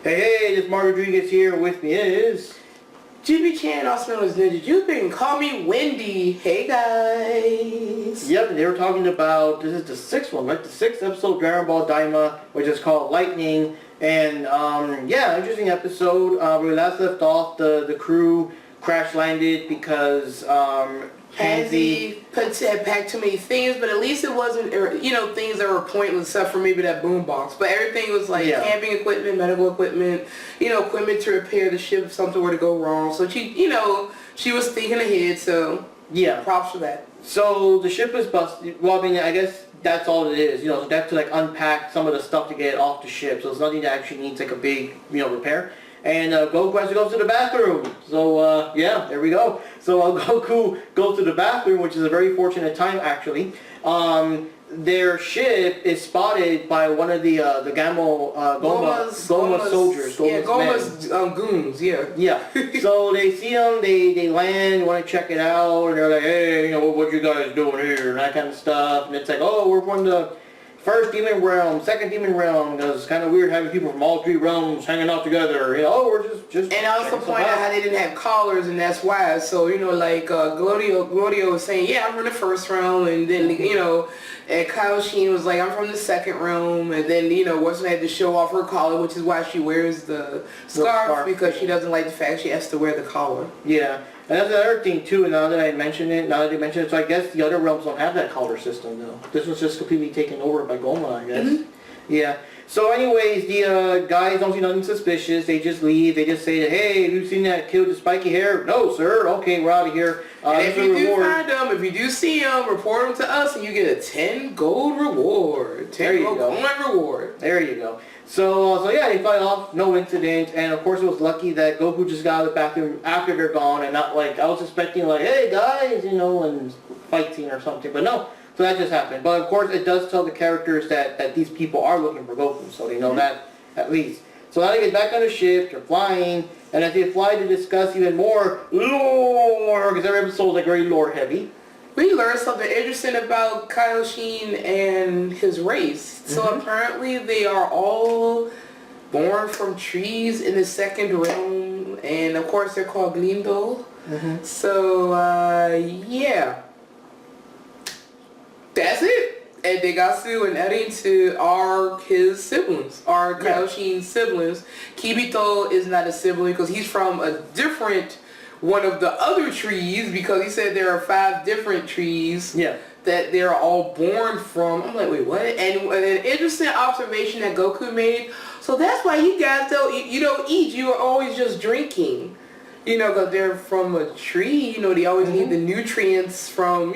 Hey, this Mark Rodriguez here. With me is... GB Chan, also known as Ninja Jupin. Call me Wendy. Hey, guys. Yep, and they were talking about, this is the sixth one, right? The sixth episode of Dragonball Daima, which is called Lightning. And, yeah, interesting episode. Where we last left off, the crew crash landed because, Pansy had packed too many things, but at least it wasn't, things that were pointless except for maybe that boombox. But everything was like camping equipment, medical equipment, equipment to repair the ship if something were to go wrong. So she, she was thinking ahead, so yeah, props for that. So the ship is busted. Well, I mean, I guess that's all it is. So they have to like unpack some of the stuff to get it off the ship. So it's nothing that actually needs like a big, repair. And Goku has to go to the bathroom. So, yeah, there we go. So Goku goes to the bathroom, which is a very fortunate time, actually. Their ship is spotted by one of the Goma soldiers. Goma's goons, yeah. Yeah. So they see them, they land, want to check it out, and they're like, hey, what you guys doing here, and that kind of stuff. And it's like, oh, we're from the first demon realm, second demon realm, because it's kind of weird having people from all three realms hanging out together. We're just. And also point out how they didn't have collars, and that's why. So like Glorio was saying, yeah, I'm from the first realm, and then and Kyle Sheen was like, I'm from the second realm, and then Watson had to show off her collar, which is why she wears the scarf because she doesn't like the fact she has to wear the collar. Yeah. And that's another thing too, and now that they mention it, so I guess the other realms don't have that collar system though. This was just completely taken over by Goma, I guess. Mm-hmm. Yeah. So anyways, the guys don't see nothing suspicious. They just leave. They just say, hey, have you seen that kid with the spiky hair? No, sir. Okay, we're out of here. And if you do find them, if you do see them, report them to us and you get a 10 gold reward. 10 gold coin reward. There you go. So yeah, they fight off, no incident, and of course it was lucky that Goku just got out of the bathroom after they're gone, and not like, I was expecting like, hey guys, and fight scene or something, but no, so that just happened. But of course it does tell the characters that these people are looking for Goku, so they know that at least. So now they get back on the ship, they're flying, and as they fly to discuss even more lore, because every episode is like very lore heavy. We learned something interesting about Kyle Sheen and his race. So apparently they are all born from trees in the second realm, and of course they're called Glindo. So yeah, that's it. And they got Sue and Eddie are his siblings, are Kyle Sheen's siblings. Kibito is not a sibling because he's from a different one of the other trees, because he said there are 5 different trees that they're all born from. I'm like, wait, what? And an interesting observation that Goku made. So that's why you guys you don't eat. You are always just drinking. Because they're from a tree. They always need the nutrients from,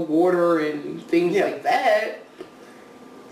water and things like that.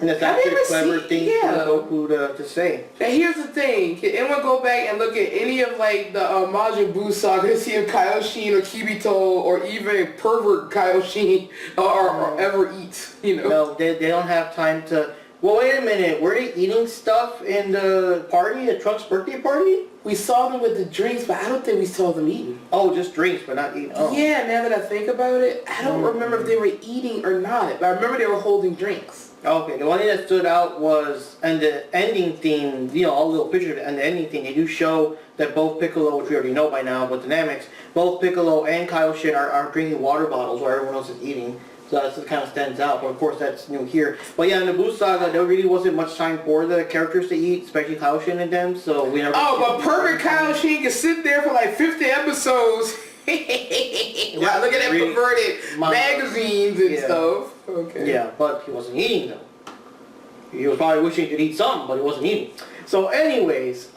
And that's actually a clever thing for Goku to say. Now here's the thing. Can anyone go back and look at any of like the Majin Buu saga to see if Kyle Sheen or Kibito or even pervert Kyle Sheen or ever eat, No, they don't have time to... Well, wait a minute. Were they eating stuff in the party, at Trunks' birthday party? We saw them with the drinks, but I don't think we saw them eating. Oh, just drinks, but not eating. Oh. Yeah, now that I think about it, I don't remember if they were eating or not, but I remember they were holding drinks. Okay, the one thing that stood out was, and the ending theme, all the little pictures, and the ending theme, they do show that both Piccolo, which we already know by now, but dynamics, both Piccolo and Kyle Shin are drinking water bottles while everyone else is eating. So that kind of stands out, but of course that's new here. But yeah, in the Buu Saga, there really wasn't much time for the characters to eat, especially Kyle Shin and them, so we never... Oh, but perfect Kyle Shin can sit there for like 50 episodes. Wow, look at that perverted magazines and stuff. Okay. Yeah, but he wasn't eating them. He was probably wishing he could eat something, but he wasn't eating. So anyways,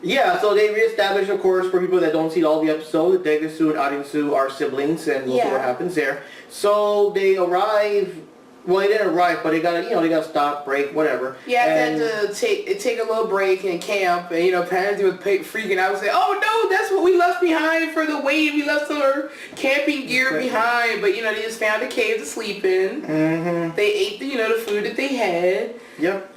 yeah, so they reestablished, of course, for people that don't see all the episodes, that Degasu and Arinsu are siblings, and we'll see what happens there. So they arrive... Well, they didn't arrive, but they gotta stop, break, whatever. Yeah, they had to take a little break in camp, and Pansy was freaking out and say, "Oh no, that's what we left behind for the wave. We left some of our camping gear behind." But they just found a cave to sleep in. They ate the food that they had. Yep.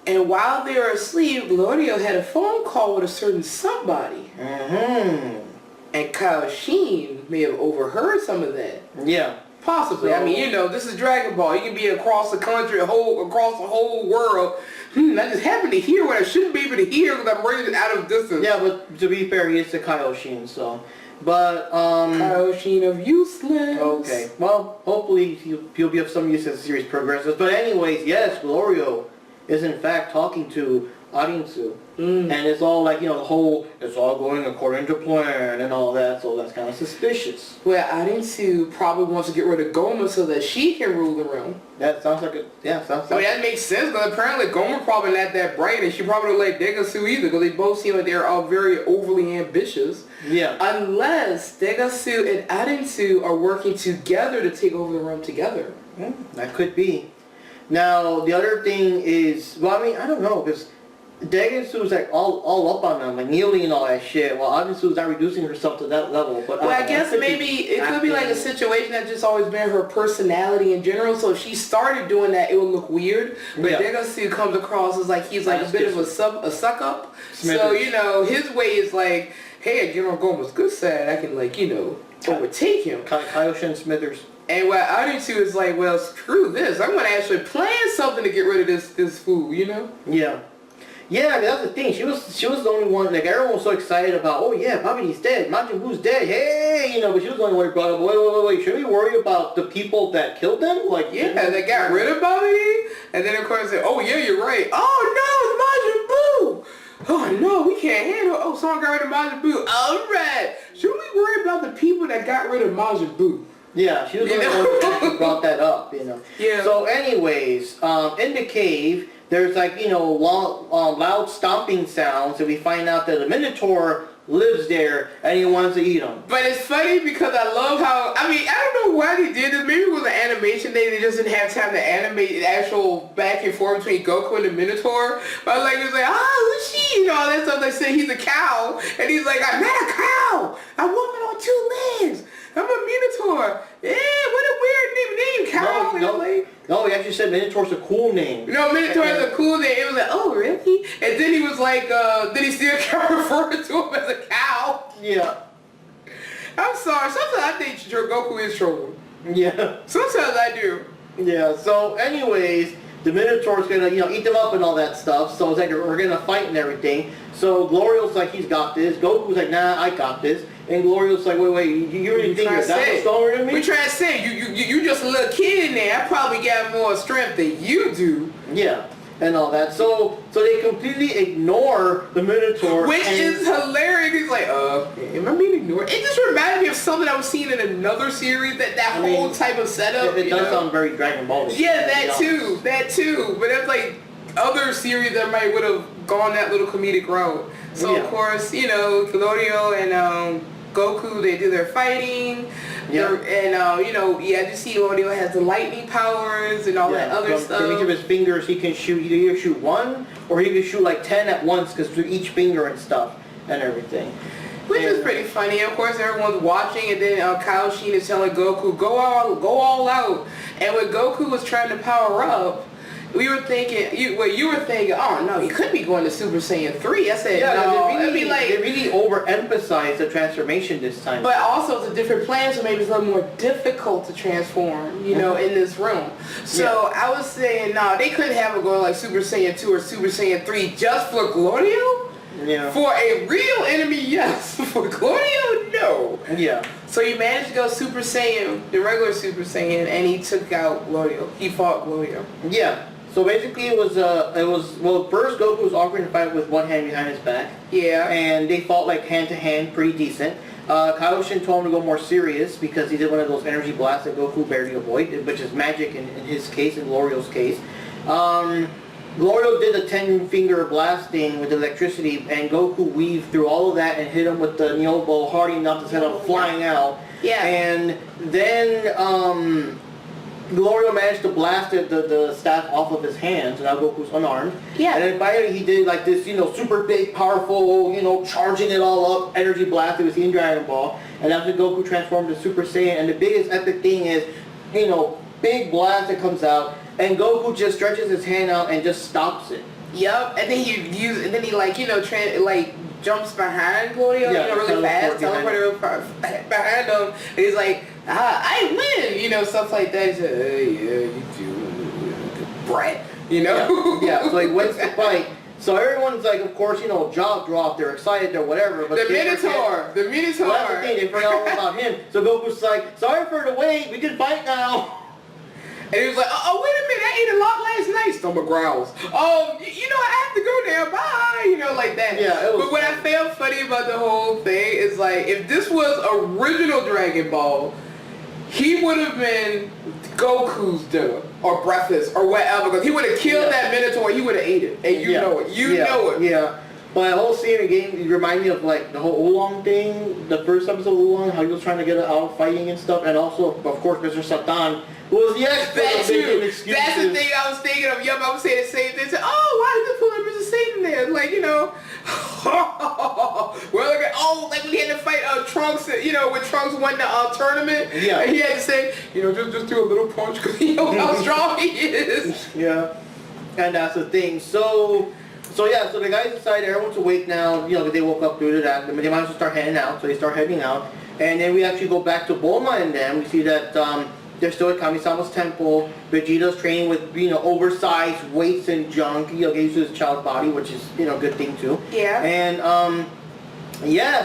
And while they were asleep, Glorio had a phone call with a certain somebody. And Kyle Sheen may have overheard some of that. Yeah. Possibly. I mean, this is Dragon Ball. You can be across the country, across the whole world, I just happened to hear what I shouldn't be able to hear because I'm raised out of distance. Yeah, but to be fair, he is the Kaioshin, so. But, Kaioshin of useless. Okay, well, hopefully he'll be of some use as the series progresses. But anyways, yes, Glorio is in fact talking to Arinsu. And it's all like, the whole, it's all going according to plan and all that, so that's kind of suspicious. Well, Arinsu probably wants to get rid of Goma so that she can rule the realm. That sounds like sounds like that makes sense, because apparently Goma probably not that bright, and she probably don't like Degasu either, because they both seem like they're all very overly ambitious. Yeah. Unless Degasu and Arinsu are working together to take over the realm together. That could be. Now, the other thing is, well, I mean, I don't know, because Degensu's like all up on them, like kneeling and all that shit, while Arinsu's not reducing herself to that level. But I guess maybe it could be like a situation that's just always been her personality in general, so if she started doing that, it would look weird. But Degensu comes across as like he's like a bit of a suck up. So, his way is like, hey, General Goma's good side, I can overtake him. Kaioshin Smithers. And what Arinsu is like, well, screw this. I'm going to actually plan something to get rid of this fool, Yeah. Yeah, that's the thing. She was the only one, like, everyone was so excited about, oh yeah, Babidi's dead, Majin Buu's dead, hey, but she was the only one who brought up, wait, should we worry about the people that killed them? Like, yeah, they got rid of Babidi, and then of course, oh yeah, you're right. Oh no, it's Majin Buu! Oh no, we can't handle it. Oh, someone got rid of Majin Buu. Alright, should we worry about the people that got rid of Majin Buu? Yeah, she was the only one who brought that up, Yeah. So anyways, in the cave, there's like, loud stomping sounds, and we find out that the Minotaur lives there and he wants to eat them. But it's funny because I love how, I don't know why they did this. Maybe it was an animation day, they just didn't have time to animate the actual back and forth between Goku and the Minotaur. But like, it's like, who's she? All that stuff. They say he's a cow, and he's like, I'm not a cow, a woman on 2 legs. I'm a Minotaur. Yeah, what a weird name, cow. No, he actually said Minotaur's a cool name. No, Minotaur is a cool name. It was like, oh, really? And then he was like, then he still kept referring to him as a cow. Yeah. I'm sorry. Sometimes I think Goku is trolling. Yeah. Sometimes I do. Yeah, so anyways, the Minotaur's gonna, eat them up and all that stuff. So it's like, we're gonna fight and everything. So Glorio's like, he's got this. Goku's like, nah, I got this. And Glorio's like, wait, you really think you're that much stronger than me? We trying to say, you just a little kid in there. I probably got more strength than you do. Yeah, and all that. So they completely ignore the Minotaur. Which is hilarious. He's like, am I being ignored? It just reminded me of something I was seeing in another series, that whole type of setup. It does sound very Dragon Ball. Yeah, that too. But that's like other series that might would have gone that little comedic route. So of course, Glorio and Goku, they do their fighting. Yeah. And you see Glorio has the lightning powers and all that other stuff. From each of his fingers, he can shoot, either shoot 1 or he can shoot like 10 at once, because through each finger and stuff and everything. Which is pretty funny. Of course, everyone's watching, and then Kaioshin is telling Goku, go all out. And when Goku was trying to power up, we were thinking, you were thinking, oh no, he could be going to Super Saiyan 3. I said, no, they really overemphasized the transformation this time. But also it's a different plan, so maybe it's a little more difficult to transform, in this room. So I was saying, no, they couldn't have it going like Super Saiyan 2 or Super Saiyan 3 just for Glorio. Yeah. For a real enemy, yes. For Glorio, no. Yeah. So he managed to go Super Saiyan, the regular Super Saiyan, and he took out Glorio. He fought Glorio. Yeah. So basically it was first Goku was offering to fight with one hand behind his back. Yeah. And they fought like hand to hand, pretty decent. Kaioshin told him to go more serious because he did one of those energy blasts that Goku barely avoided, which is magic in his case, in Glorio's case. Glorio did a 10-finger blasting with electricity, and Goku weaved through all of that and hit him with the Nyobo hard enough to send him flying out. Yeah. And then Glorio managed to blast the staff off of his hands, and now Goku's unarmed. Yeah. And then finally he did like this, super big, powerful, charging it all up, energy blast that we see in Dragon Ball. And after Goku transformed to Super Saiyan, and the biggest epic thing is, big blast that comes out, and Goku just stretches his hand out and just stops it. Yep. And then he jumps behind Glorio, really fast, teleported behind him, and he's like, I win, stuff like that. He said, hey, yeah, you do, brat. you know? Yeah, so he wins the fight. So everyone's like, of course, jaw dropped, they're excited or whatever. But the Minotaur. Well, that's the thing, they forgot all about him. So Goku's like, sorry for the wait, we can fight now. And he was like, oh, wait a minute, I ate a lot last night. Stomach growls. I have to go now. Bye. Like that. Yeah, but what I found funny about the whole thing is like, if this was original Dragon Ball, he would have been Goku's dinner or breakfast or whatever. Because he would have killed that Minotaur. He would have ate it. And you know it. You know it. Yeah. But the whole scene in the game reminded me of like the whole Oolong thing, the first episode of Oolong, how he was trying to get it out fighting and stuff, and also, of course, Mr. Satan was the expert That of too. making excuses. That's the thing I was thinking of. Yup, I was saying the same thing. Say, why did they put Mr. Satan there? Like, like when he had to fight Trunks, when Trunks won the tournament, and he had to say, just do a little punch because he knows how strong he is. Yeah, and that's the thing. So the guys decided everyone's awake now, because they woke up due to that. They might as well start heading out, so they start heading out. And then we actually go back to Bulma and them. We see that they're still at Kami-sama's temple. Vegeta's training with, oversized weights and junk, get used to his child body, which is, a good thing too. Yeah. And,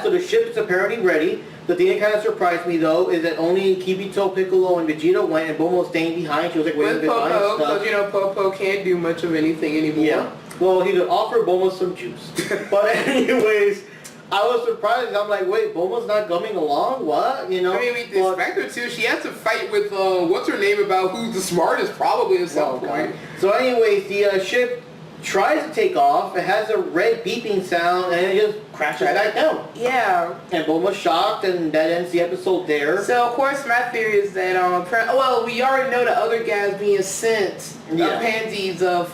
so the ship is apparently ready. The thing that kind of surprised me, though, is that only Kibito, Piccolo, and Vegeta went, and Bulma was staying behind. She was, like, waiting behind Popo, stuff. because, Popo can't do much of anything anymore. Yeah. Well, he could offer Bulma some juice. But anyways, I was surprised. I'm like, wait, Bulma's not coming along? What? I mean, we expect her to. She has to fight with, what's her name about who's the smartest probably at some point. God. So anyways, the ship tries to take off. It has a red beeping sound, and it just crashes back down. Yeah. And Bulma's shocked, and that ends the episode there. So, of course, my theory is that, we already know the other guys being sent, pansies of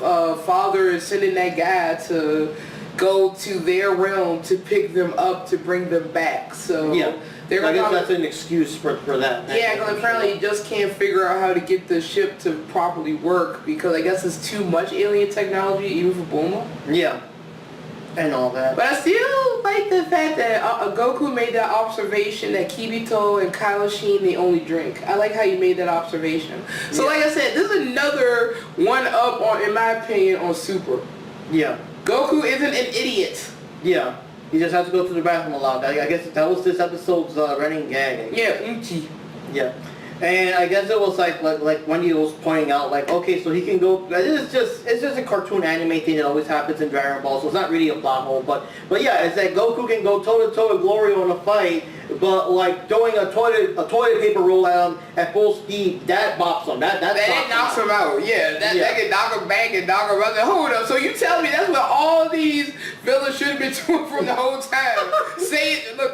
Father is sending that guy to go to their realm to pick them up to bring them back. So, I guess that's an excuse for that. Yeah, because apparently you just can't figure out how to get the ship to properly work because I guess it's too much alien technology even for Bulma. Yeah. And all that. But I still like the fact that Goku made that observation that Kibito and Kaioshin, they only drink. I like how you made that observation. So like I said, this is another one up on, in my opinion, on Super. Yeah. Goku isn't an idiot. Yeah. He just has to go to the bathroom a lot. I guess that was this episode's running gag. Yeah, Uchi. Yeah. And I guess it was like Wendy was pointing out, like, okay, so he can go. It's just a cartoon anime thing that always happens in Dragon Ball, so it's not really a plot hole. But yeah, it's that Goku can go toe to toe with Glorio in a fight, but like throwing a toilet paper roll at him at full speed, that bops him. That knocks him out. Yeah, that can knock him back and knock him out. Hold up. So you tell me that's what all these villains should have been doing from the whole time? The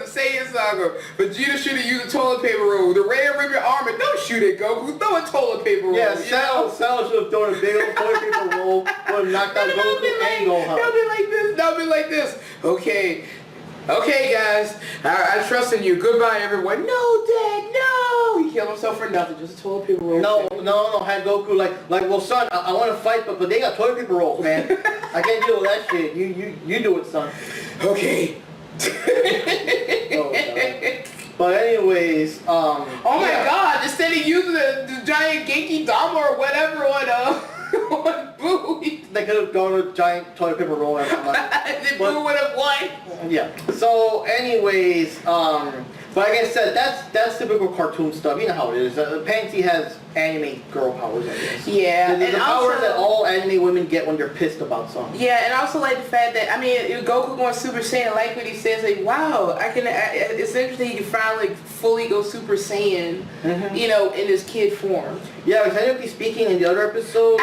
Saiyan Saga. Vegeta should have used a toilet paper roll. The Red Ribbon Army. Don't shoot at Goku. Throw a toilet paper roll. Yeah, Cell should have thrown a big old toilet paper roll. Would have knocked out Goku and Gohan. They'll be like this. Okay, guys. I trust in you. Goodbye, everyone. No, Dad, no. He killed himself for nothing. Just a toilet paper roll. No. Had Goku like, well, son, I want to fight, but they got toilet paper rolls, man. I can't deal with that shit. You do it, son. Okay. Oh, but anyways, oh my God! Instead of using the giant Genki Dama or whatever on Boo, they could have gone with a giant toilet paper roll and then Boo would have won. Yeah. So, anyways, but like I said, that's typical cartoon stuff. You know how it is. Pansy has anime girl powers, I guess. Yeah. The powers that all anime women get when they're pissed about something. Yeah, and also like the fact that, Goku going Super Saiyan, like what he says, like, wow, it's interesting he can finally fully go Super Saiyan, in his kid form. Yeah, because I know he's speaking in the other episode,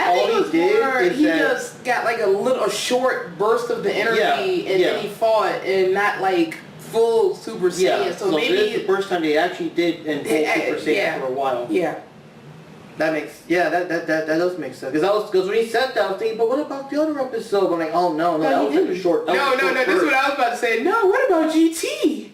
he just got like a short burst of the energy and then he fought and not like full Super Saiyan. Yeah, so maybe this is the first time they actually did in full Super Saiyan for a while. Yeah. That does make sense. Because when he said that, I was thinking, but what about the other episode? I'm like, oh no, that was such a short. No, this is what I was about to say. No, what about GT?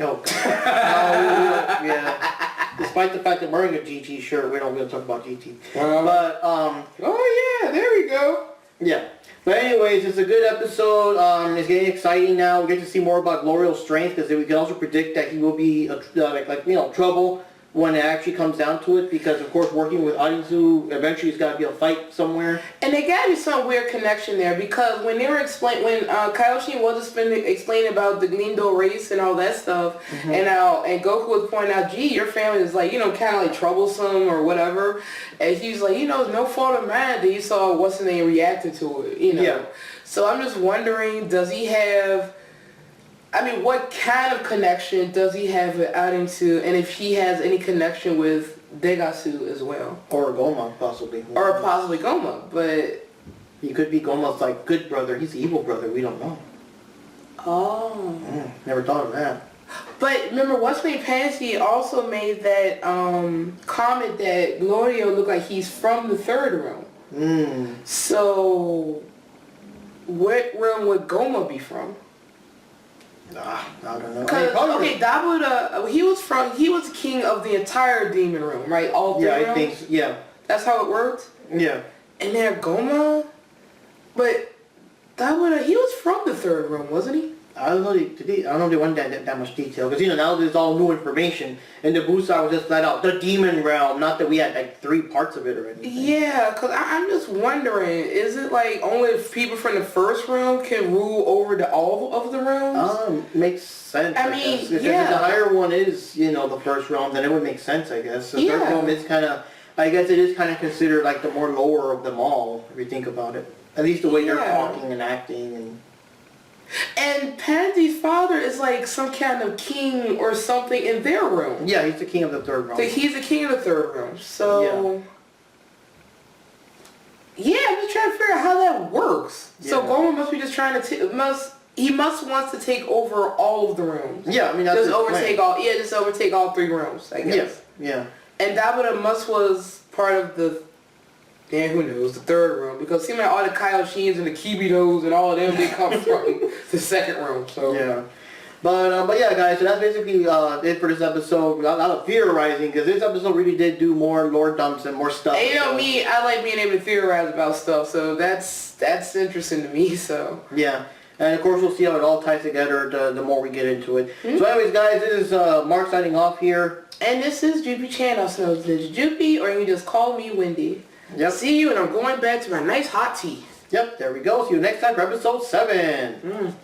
Oh God. Yeah. Despite the fact that wearing a GT shirt, we don't really talk about GT. But oh yeah, there we go. Yeah. But anyways, it's a good episode. It's getting exciting now. We get to see more about Glorio's strength because we can also predict that he will be trouble when it actually comes down to it, because of course working with Arisu, eventually it's got to be a fight somewhere. And there got to be some weird connection there, because when they were when Kaioshin was explaining about the Glindo race and all that stuff, and Goku was pointing out, gee, your family is like, kind of like troublesome or whatever, and he's like, it's no fault of mine that you saw what's the name reacted to it, Yeah. So I'm just wondering, does he have... what kind of connection does he have with Arinsu, and if he has any connection with Degasu as well? Or Goma, possibly. Or possibly Goma, but... He could be Goma's, like, good brother. He's the evil brother. We don't know. Oh. Never thought of that. But remember, What's Name Pansy also made that comment that Glorio looked like he's from the third realm. So, what realm would Goma be from? I don't know. Dabuda, he was king of the entire demon realm, right? All three realms? I think so. Yeah. That's how it worked? Yeah. And then Goma? But Dabuda, he was from the third realm, wasn't he? I don't know if they went that much detail, because now there's all new information, and the Busai was just flat out the demon realm, not that we had like 3 parts of it or anything. Yeah, because I'm just wondering, is it like only people from the first realm can rule over all of the realms? Makes sense. I guess. If the higher one is, the first realm, then it would make sense, I guess. The third realm is kind of, I guess it is kind of considered like the more lower of them all, if you think about it. At least the way they're talking and acting And Pansy's father is like some kind of king or something in their realm. Yeah, he's the king of the third realm. So he's the king of the third realm. So I'm just trying to figure out how that works. Yeah. So Goma must be just trying to he must wants to take over all of the realms. Yeah, I mean that's just overtake all 3 realms, I guess. Yeah. And Dabuda was part of the who knows, the third realm, because it seems like all the Kaioshins and the Kibitos and all of them, they come from the second realm, so... Yeah. But yeah, guys, so that's basically it for this episode. A lot of theorizing, because this episode really did do more lore dumps and more stuff. And me, I like being able to theorize about stuff, so that's interesting to me, so... Yeah. And of course, we'll see how it all ties together the more we get into it. So anyways, guys, this is Mark signing off here. And this is Joopy Chan, also known as Joopy, or you can just call me Wendy. Yep. See you, and I'm going back to my nice hot tea. Yep, there we go. See you next time for episode 7.